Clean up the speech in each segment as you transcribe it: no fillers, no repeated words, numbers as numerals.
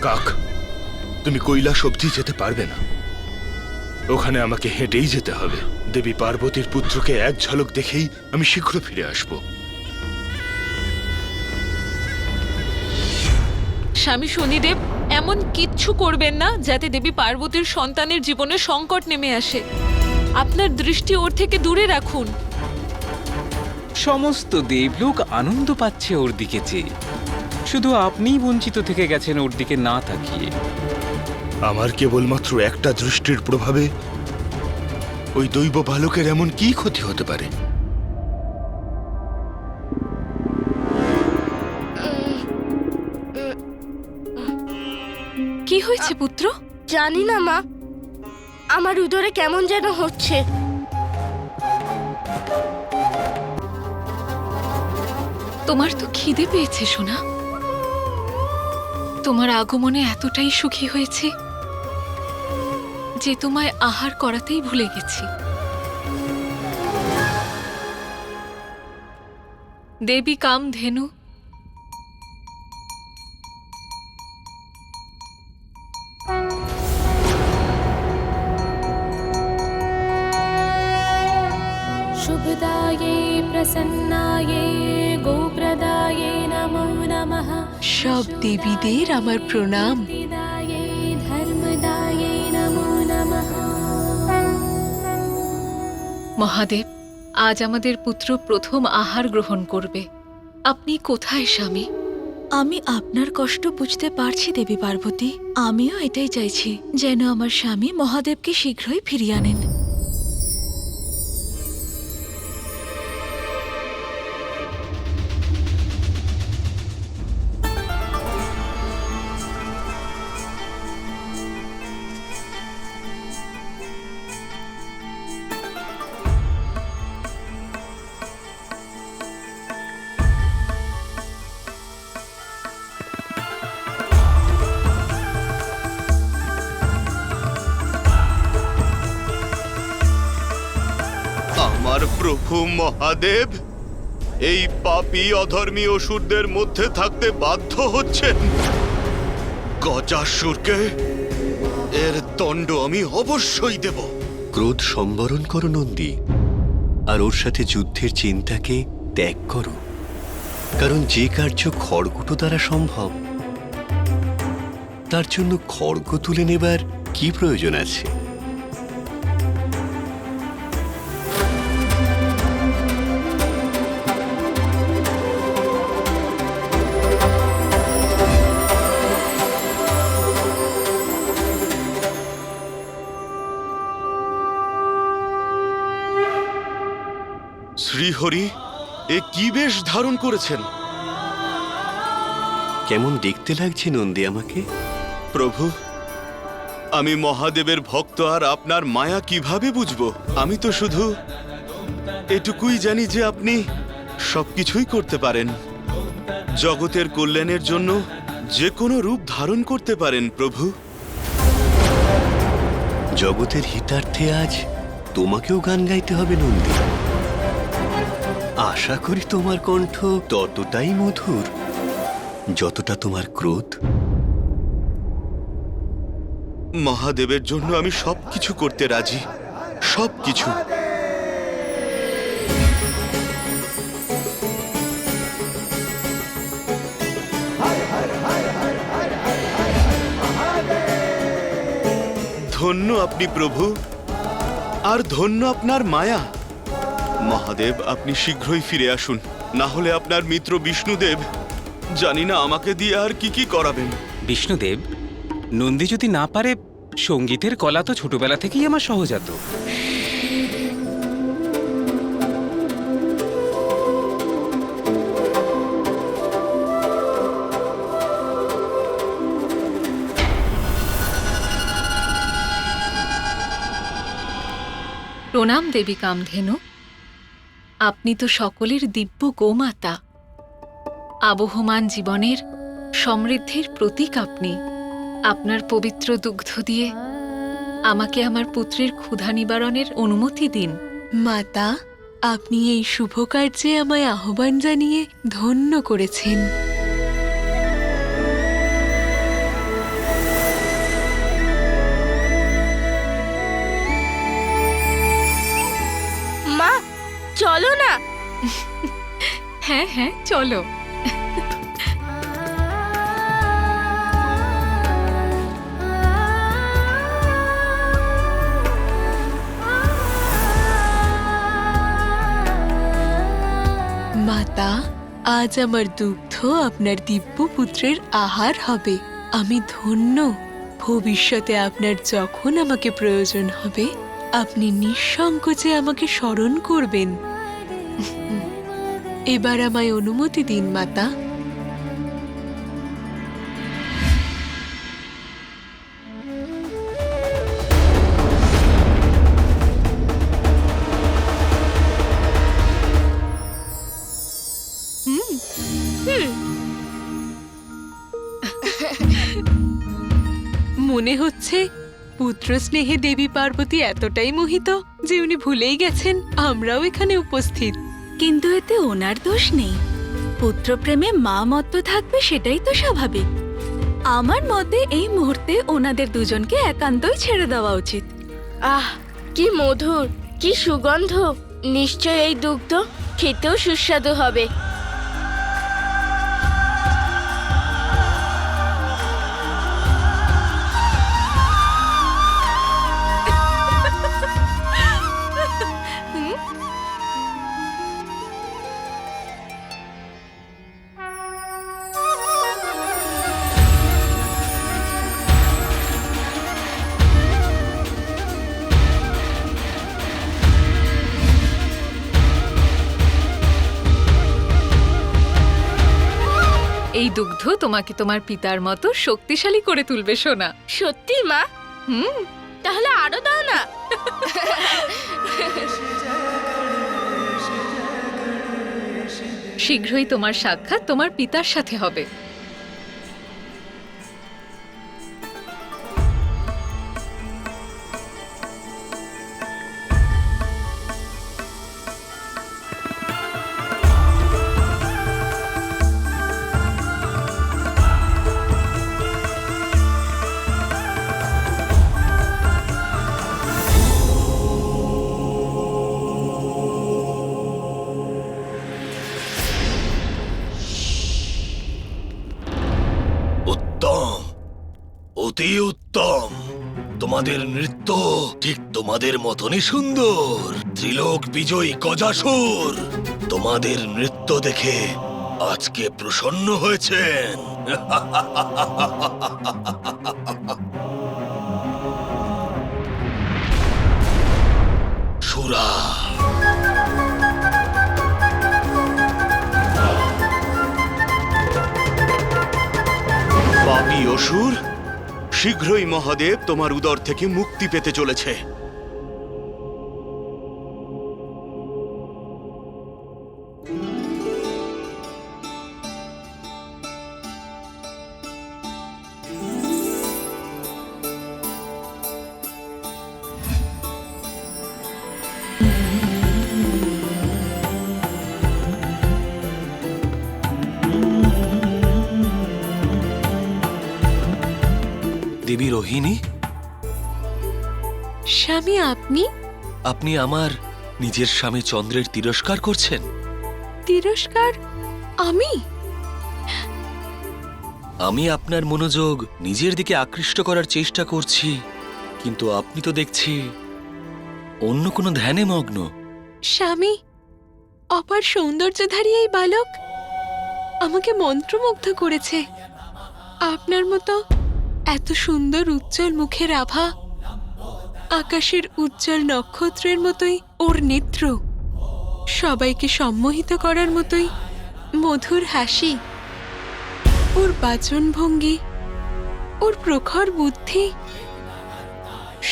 কাক, তুমি কৈলাস অবধি যেতে পারবে না। ওখানে আমাকে হেঁটেই যেতে হবে। দেবী পার্বতীর পুত্রকে এক ঝলক দেখেই আমি শীঘ্র ফিরে আসব। স্বামী শনিদেব, এমন কিচ্ছু করবেন না যাতে দেবী পার্বতীর সন্তানের জীবনে সংকট নেমে আসে। আপনার দৃষ্টি ওর থেকে দূরে রাখুন। সমস্ত দেবলোক আনন্দ পাচ্ছে ওর দিকে চেয়ে, শুধু আপনিই বঞ্চিত থেকে গেছেন ওর দিকে না তাকিয়ে। আমার কেবলমাত্র একটা দৃষ্টির প্রভাবে ওই দৈব বালকের এমন কি ক্ষতি হতে পারে? কি হয়েছে পুত্র? জানি না মা, আমার উদরে কেমন যেন হচ্ছে। তোমার তো খিদে পেয়েছে সোনা। তোমার আগমনে এতটাই সুখী হয়েছে যে তোমায় আহার করাতেই ভুলে গেছি। দেবী কামধেনু, शुभदाये प्रसन्नाये गोप्रदाये नमो नमः। সব দেবীদের আমার প্রণাম। मुक्तिदाये धर्मदाये नमो नमः। মহাদেব, আজ আমাদের পুত্র প্রথম আহার গ্রহণ করবে। আপনি কোথায় স্বামী? আমি আপনার কষ্ট বুঝতে পারছি দেবী পার্বতী। আমিও এটাই চাইছি, যেন আমার স্বামী মহাদেবকে শীঘ্রই ফিরিয়ে আনেন। আমার প্রভু মহাদেব এই পাপী অধর্মী অসুরদের মধ্যে থাকতে বাধ্য হচ্ছেন। গজাসুরকে এর দণ্ড আমি অবশ্যই দেব। ক্রোধ সম্বরণ করো নন্দী, আর ওর সাথে যুদ্ধের চিন্তাকে ত্যাগ করো। কারণ যে কার্য খড়কুটো দ্বারা সম্ভব, তার জন্য খড়গ তুলে নেবার কি প্রয়োজন আছে? শ্রীহরি, এ কি বেশ ধারণ করেছেন? কেমন দেখতে লাগছে নন্দী আমাকে? প্রভু, আমি মহাদেবের ভক্ত, আর আপনার মায়া কিভাবে বুঝবো? আমি তো শুধু এটুকুই জানি যে আপনি সবকিছুই করতে পারেন। জগতের কল্যাণের জন্য যে কোনো রূপ ধারণ করতে পারেন প্রভু। জগতের হিতার্থে আজ তোমাকেও গান গাইতে হবে নন্দী। আশা করি তোমার কণ্ঠ ততটাই মধুর যতটা তোমার ক্রোধ। মহাদেবের জন্য আমি সবকিছু করতে রাজি, সবকিছু। ধন্য আপনি প্রভু, আর ধন্য আপনার মায়া। মহাদেব, আপনি শীঘ্রই ফিরে আসুন, না হলে আপনার মিত্র বিষ্ণুদেব জানি না আমাকে দিয়ে আর কি কি করাবেন। বিষ্ণুদেব, নন্দী যদি না পারে, সঙ্গীতের কলা তো ছোটবেলা থেকেই আমার সহজাত। প্রণাম দেবী কামধেনু। আপনি তো সকলের দিব্য গোমাতা। আবহমান জীবনের সমৃদ্ধির প্রতীক আপনি। আপনার পবিত্র দুগ্ধ দিয়ে আমাকে আমার পুত্রের ক্ষুধা নিবারণের অনুমতি দিন। মাতা, আপনি এই শুভ কার্যে আমায় আহ্বান জানিয়ে ধন্য করেছেন। চলো না। হ্যাঁ হ্যাঁ চলো। মাতা, আজ আমার দুগ্ধ আপনার দিব্য পুত্রের আহার হবে। আমি ধন্য। ভবিষ্যতে আপনার যখন আমাকে প্রয়োজন হবে আপনি নিঃসংকোচে আমাকে স্মরণ করবেন। এবার আমায় অনুমতি দিন মাতা। মনে হচ্ছে পুত্র স্নেহে দেবী পার্বতী এতটাই মোহিত যে উনি ভুলেই গেছেন আমরাও এখানে উপস্থিত। কিন্তু এতে ওনার দোষ নেই। পুত্রপ্রেমে মা মত্ত থাকবে সেটাই তো স্বাভাবিক। আমার মতে এই মুহূর্তে ওনাদের দুজনকে একান্তই ছেড়ে দেওয়া উচিত। আহ, কি মধুর, কি সুগন্ধ। নিশ্চয় এই দুগ্ধ খেতেও সুস্বাদু হবে। এই দুগ্ধ তোমাকে তোমার পিতার মতো শক্তিশালী করে তুলবে সোনা। সত্যি মা? হুম। তাহলে আরো দাও না। শীঘ্রই তোমার সাক্ষাৎ তোমার পিতার সাথে হবে। উত্তম, অতি উত্তম। তোমাদের নৃত্য ঠিক তোমাদের মতনই সুন্দর। ত্রিলোক বিজয়ী গজাসুর তোমাদের নৃত্য দেখে আজকে প্রসন্ন হয়েছেন। সুরা, পাপী অসুর, শীঘ্রই মহাদেব তোমার উদর থেকে মুক্তি পেতে চলেছে। দেবী রোহিণী, স্বামী আপনি? আপনি আমার নিজের স্বামী চন্দ্রের তিরস্কার করছেন? তিরস্কার? আমি? আমি আপনার মনোযোগ নিজের দিকে আকৃষ্ট করার চেষ্টা করছি, কিন্তু আপনি তো দেখছি অন্য কোনো ধ্যানে মগ্ন। স্বামী, অপার সৌন্দর্যধারী এই বালক আমাকে মন্ত্রমুগ্ধ করেছে। আপনার মতো এত সুন্দর উজ্জ্বল মুখের আভা, আকাশের উজ্জ্বল নক্ষত্রের মতোই ওর নেত্র, সবাইকে সম্মোহিত করার মতোই মধুর হাসি, ওর বাচনভঙ্গি, ওর প্রখর বুদ্ধি,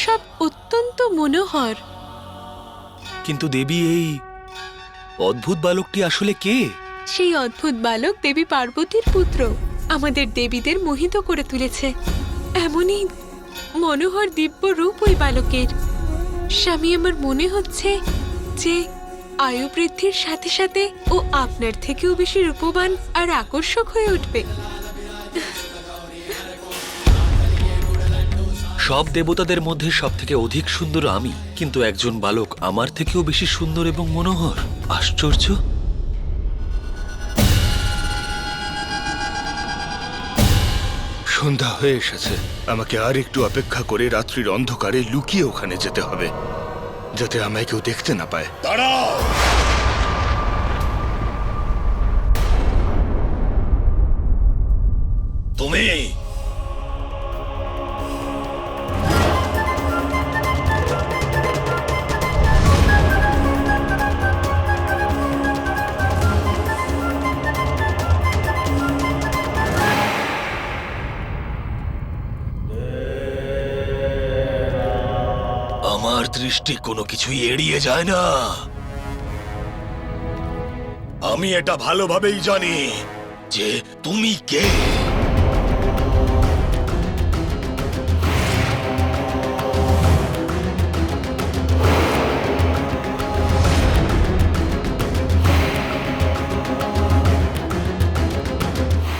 সব অত্যন্ত মনোহর। কিন্তু দেবী, এই অদ্ভুত বালকটি আসলে কে? সেই অদ্ভুত বালক দেবী পার্বতীর পুত্র। আমাদের দেবীদের মোহিত করে তুলেছে। এমনই মনোহর দিব্য রূপ ওই বালকের। স্বামী, আমার মনে হচ্ছে যে আয়ু বৃদ্ধির সাথে সাথে ও আপনার থেকেও বেশি রূপবান আর আকর্ষক হয়ে উঠবে। সব দেবতাদের মধ্যে সব থেকে অধিক সুন্দর আমি, কিন্তু একজন বালক আমার থেকেও বেশি সুন্দর এবং মনোহর। আশ্চর্য। সন্ধ্যা হয়ে এসেছে, আমাকে আর একটু অপেক্ষা করে রাত্রির অন্ধকারে লুকিয়ে ওখানে যেতে হবে, যাতে আমায় কেউ দেখতে না পায়। দাঁড়াও! তুমি আমার দৃষ্টি কোনো কিছুই এড়িয়ে যায় না। আমি এটা ভালোভাবেই জানি যে তুমি কে।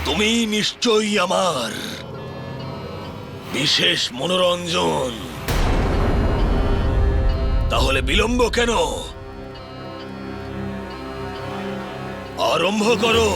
তুমি নিশ্চয়ই আমার বিশেষ মনোরঞ্জন। তাহলে বিলম্ব কেন? আরম্ভ করো।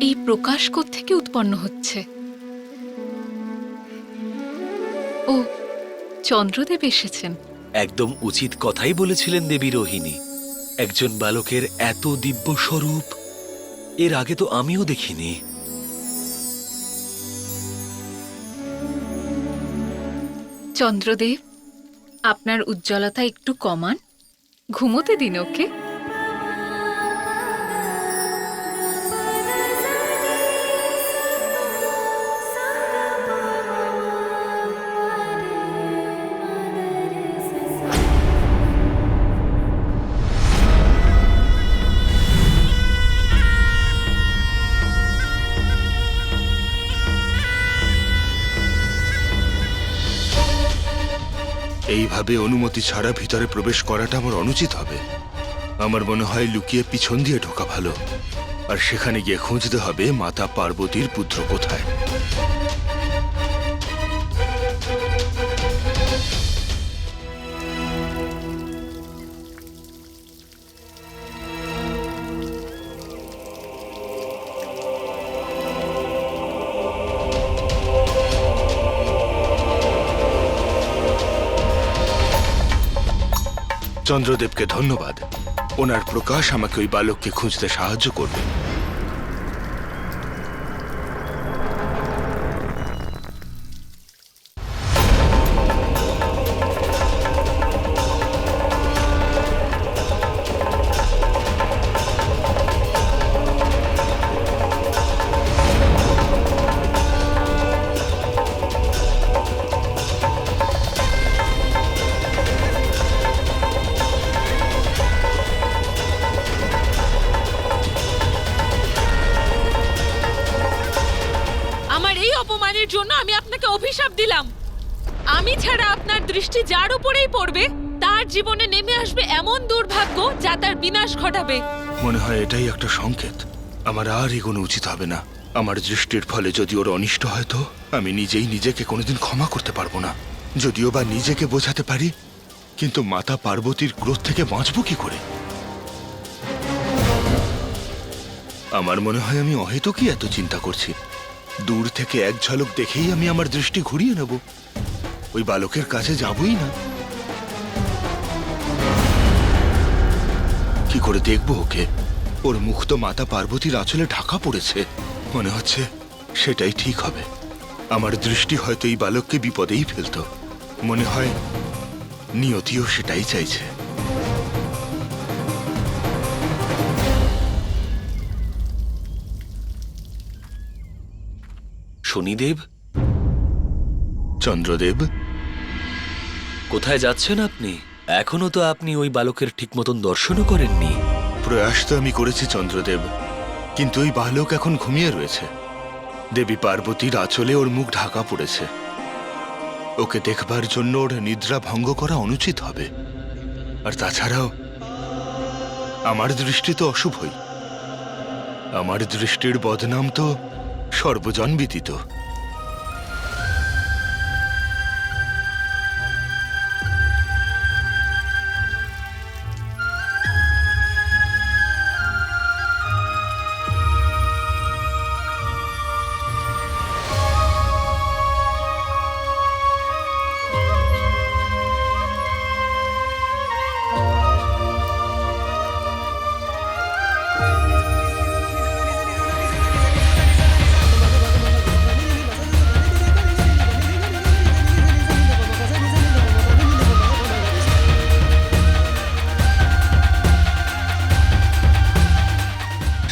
এই প্রকাশ কোত্থেকে উৎপন্ন হচ্ছে? ও, চন্দ্রদেব এসেছেন। একদম উচিত কথাই বলেছিলেন দেবী রোহিণী। একজন বালকের এত দিব্য স্বরূপ এর আগে তো আমিও দেখিনি। চন্দ্রদেব, আপনার উজ্জ্বলতা একটু কমান, ঘুমোতে দিন ওকে। এইভাবে অনুমতি ছাড়া ভিতরে প্রবেশ করাটা আমার অনুচিত হবে। আমার মনে হয় লুকিয়ে পিছন দিয়ে ঢোকা ভালো, আর সেখানে গিয়ে খুঁজতে হবে মাতা পার্বতীর পুত্র কোথায়। চন্দ্রদেবকে ধন্যবাদ, ওনার প্রকাশ আমাকে ওই বালককে খুঁজতে সাহায্য করবে। অপমানের জন্য আমি আপনাকে অভিশাপ দিলাম। আমি ছাড়া আপনার দৃষ্টি যার উপরেই পড়বে তার জীবনে নেমে আসবে এমন দুর্ভাগ্য যা তার বিনাশ ঘটাবে। মনে হয় এটাই একটা সংকেত। আমার আর এগোনো উচিত হবে না। আমার দৃষ্টির ফলে যদি ওর অনিষ্ট হয় তো আমি নিজেই নিজেকে কোনোদিন ক্ষমা করতে পারবো না। যদিও বা নিজেকে বোঝাতে পারি, কিন্তু মাতা পার্বতীর ক্রোধ থেকে বাঁচবো কি করে? আমার মনে হয় আমি অহেতুকই এত চিন্তা করছি। দূর থেকে এক ঝলক দেখেই আমি আমার দৃষ্টি ঘুরিয়ে নেব, ওই বালকের কাছে যাবই না। কি করে দেখবো ওকে? ওর মুখ তো মাতা পার্বতীর আঁচলে ঢাকা পড়েছে। মনে হচ্ছে সেটাই ঠিক হবে। আমার দৃষ্টি হয়তো এই বালককে বিপদেই ফেলতো। মনে হয় নিয়তিও সেটাই চাইছে। শনিদেব, চন্দ্রদেব, কোথায় যাচ্ছেন আপনি? এখনো তো আপনি ওই বালকের ঠিক মতন দর্শনও করেননি। প্রয়াস তো আমি করেছি চন্দ্রদেব, কিন্তু ওই বালক এখন ঘুমিয়ে রয়েছে। দেবী পার্বতীর আঁচলে ওর মুখ ঢাকা পড়েছে। ওকে দেখবার জন্য ওর নিদ্রা ভঙ্গ করা অনুচিত হবে। আর তাছাড়াও আমার দৃষ্টি তো অশুভই। আমার দৃষ্টির বদনাম তো সর্বজন বিদিত।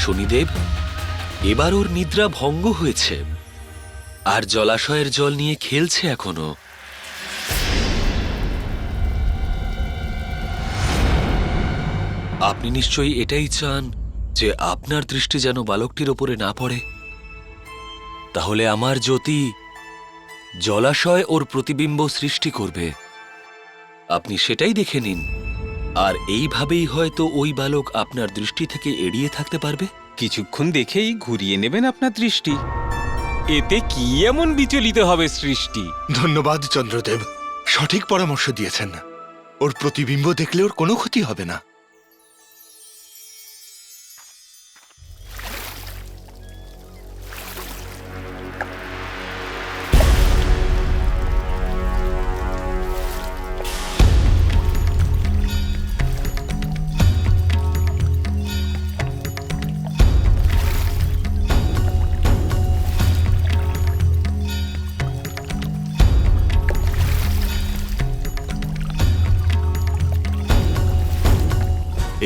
শনিদেব, এবার ওর নিদ্রা ভঙ্গ হয়েছে আর জলাশয়ের জল নিয়ে খেলছে এখনো। আপনি নিশ্চয়ই এটাই চান যে আপনার দৃষ্টি যেন বালকটির ওপরে না পড়ে। তাহলে আমার জ্যোতি জলাশয় ওর প্রতিবিম্ব সৃষ্টি করবে। আপনি সেটাই দেখে নিন, আর এইভাবেই হয়তো ওই বালক আপনার দৃষ্টি থেকে এড়িয়ে থাকতে পারবে। কিছুক্ষণ দেখেই ঘুরিয়ে নেবেন আপনার দৃষ্টি। এতে কি এমন বিচলিত হবে সৃষ্টি? ধন্যবাদ চন্দ্রদেব, সঠিক পরামর্শ দিয়েছেন। ওর প্রতিবিম্ব দেখলে ওর কোনো ক্ষতি হবে না।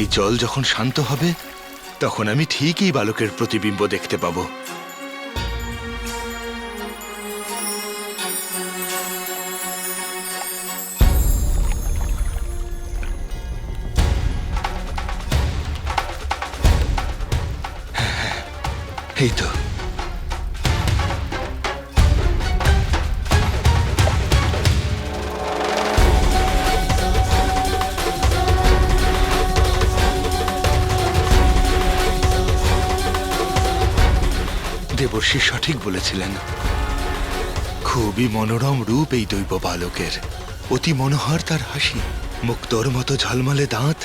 এই জল যখন শান্ত হবে তখন আমি ঠিকই বালকের প্রতিবিম্ব দেখতে পাবো। এই তো। দেবর্ষী সঠিক বলেছিলেন। খুবই মনোরম রূপ এই দৈব বালকের। অতি মনোহর তার হাসি, মুক্তোর মতো ঝলমলে দাঁত,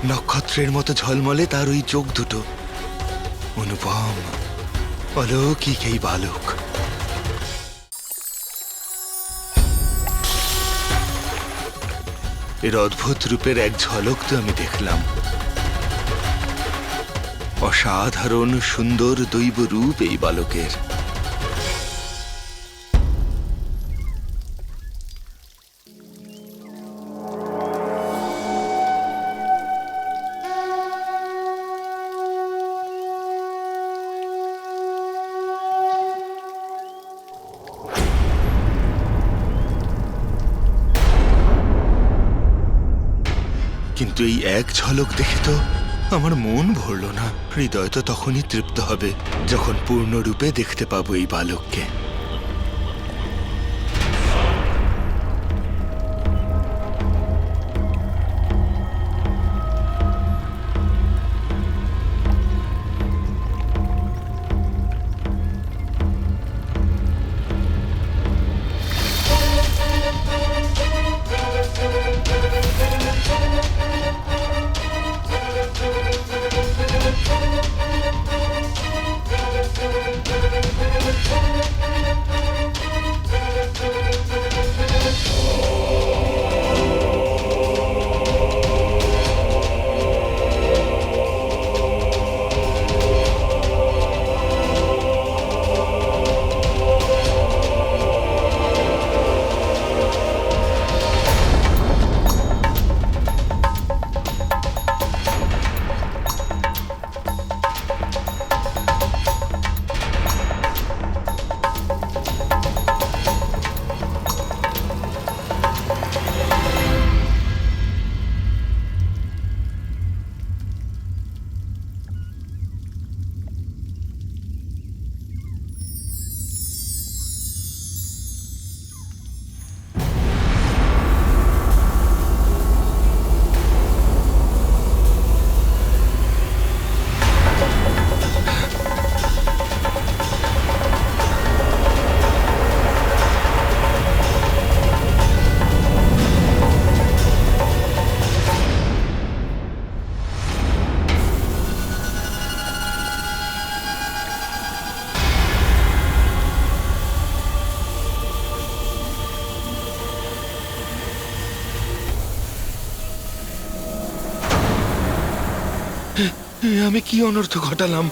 নক্ষত্রের মতো ঝলমলে তার ওই চোখ দুটো। অনুপম অলৌকিক এই বালক। এর অদ্ভুত রূপের এক ঝলক তো আমি দেখলাম। অসাধারণ সুন্দর দৈব রূপ এই বালকের। কিন্তু এই এক ঝলক দেখে তো আমার মন ভরল না। হৃদয় তো তখনই তৃপ্ত হবে যখন পূর্ণরূপে দেখতে পাবো এই বালককে। আমি কি অনর্থ ঘটালাম?